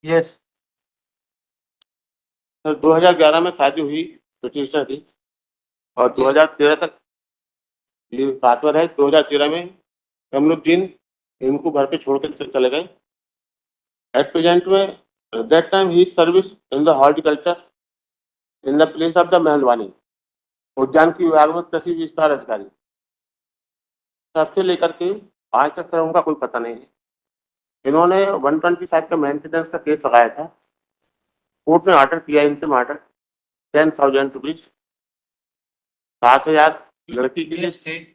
Yes 2011 में शादी हुई पिटिशनर की और 2013 तक ये सातवां है। 2013 में कमरुद्दीन इनको घर पे छोड़ कर चले गए। एट प्रेजेंट में that time he service in the horticulture in the place of the Mehandwani, उद्यान की विभाग में कृषि विस्तार अधिकारी। तब से लेकर के आज तक सर उनका कोई पता नहीं है। इन्होंने 125 का मेंटेनेंस का केस लगाया था। कोर्ट ने ऑर्डर किया, इंतम ऑर्डर 10,000 रुपीज, 7,000 लड़की के लिए। State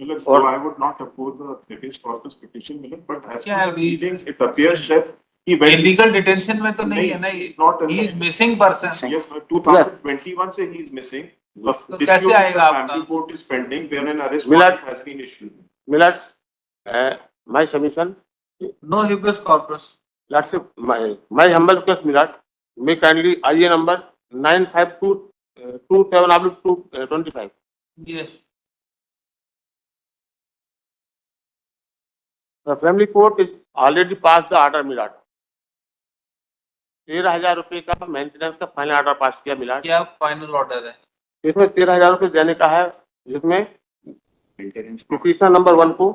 So I would not oppose the habeas corpus petition, but as per the readings, it appears that he went illegal detention में तो नहीं है ना, He's not in he is the- missing person. Yes, 2021 से he is missing. The तो dispute कैसे with the आएगा family आपका? court is pending, where an arrest Milad- warrant has been issued. Milord my submission, no habeas corpus. That's my humble request, Mirat. May kindly IA number 95227/225. Yes The family court is already passed the order, Mirat. 13,000 रुपए का maintenance का final order pass किया मिलाट। क्या final order है? इसमें 13,000 रुपए देने का है, जिसमें पिटीशन नंबर 1 को।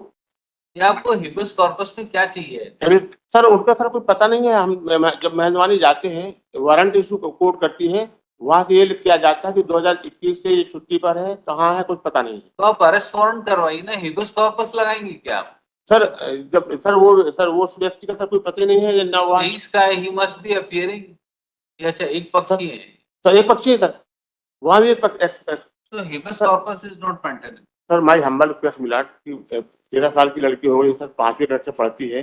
या आपको हिबियस कॉर्पस में क्या चाहिए? अरे सर उनका सर कोई पता नहीं है। हम जब मेहंदवानी जाते हैं, वारंट इशू कोर्ट करती है, वहां से ये लिख किया जाता है कि 2021 से ये छुट्टी पर है, कहाँ है कुछ पता नहीं है। तो आप अरेस्ट वारंट करवाइए ना, हिबियस कॉर्पस लगाएंगे क्या आप? सर जब सर वो उस व्यक्ति का सर कोई पता ही नहीं है ना वहाँ। इसका ही मस्ट बी अपीयरिंग। अच्छा एक पक्षी है, सर एक पक्षी है सर, वहाँ भी एक तो habeas corpus is not maintenance. Sir my humble request milord कि 13 साल की लड़की हो गई सर, 5वीं क्लास से पढ़ती है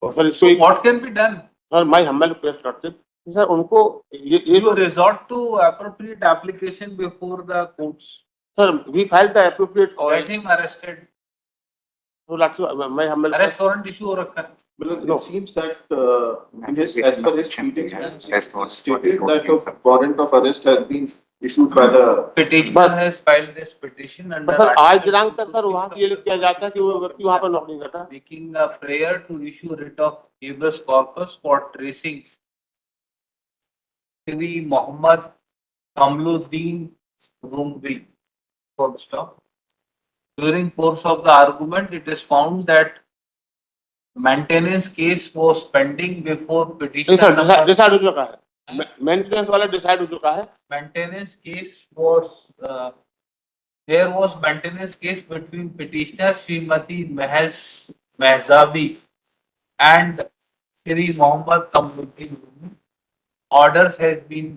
और सर इसको what can be done? Sir my humble request करते सर उनको ये You resort to appropriate application before the courts. Sir we file the appropriate Get him arrested. My humble Arrest warrant issue हो रखा है। Well, it seems that as per his pleadings, stated that a warrant of arrest has been issued by the Petitioner has filed this petition under sir आज Article दिनांक तक sir वहाँ ये लिख किया जाता है कि वो व्यक्ति वहाँ पर नौकरी करता है। making a prayer to issue writ of habeas corpus for tracing Sri Mohammed Kamluddin Rumbi. Full stop. During course of the argument, it is found that maintenance case was pending before नहीं petitioner sir number. Decide हो चुका है, maintenance वाला decide हो चुका है। Maintenance case was there was maintenance case between petitioner Srimati Mehzabi and Sri Mohammed Kamluddin. Orders has been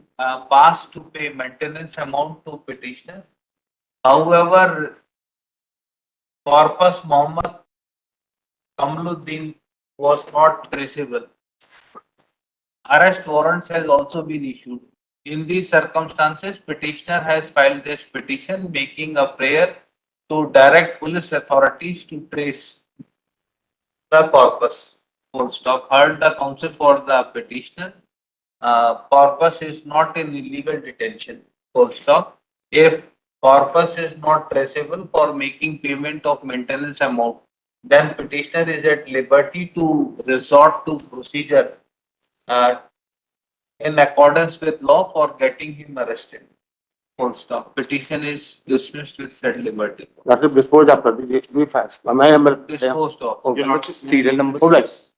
passed to pay maintenance amount to petitioner. However, corpus Mohammed Kamluddin was not traceable. Arrest warrants has also been issued. In these circumstances, petitioner has filed this petition making a prayer to direct police authorities to trace the corpus. Full stop. Heard the counsel for the petitioner. Corpus is not in illegal detention. Full stop. If corpus is not traceable for making payment of maintenance amount, then petitioner is at liberty to resort to procedure in accordance with law for getting him arrested. Full stop. Petition is dismissed with said liberty. Dispose आप कर दीजिए। We file my humble Disposed of. Your Lordship, Serial number Hold on. 6.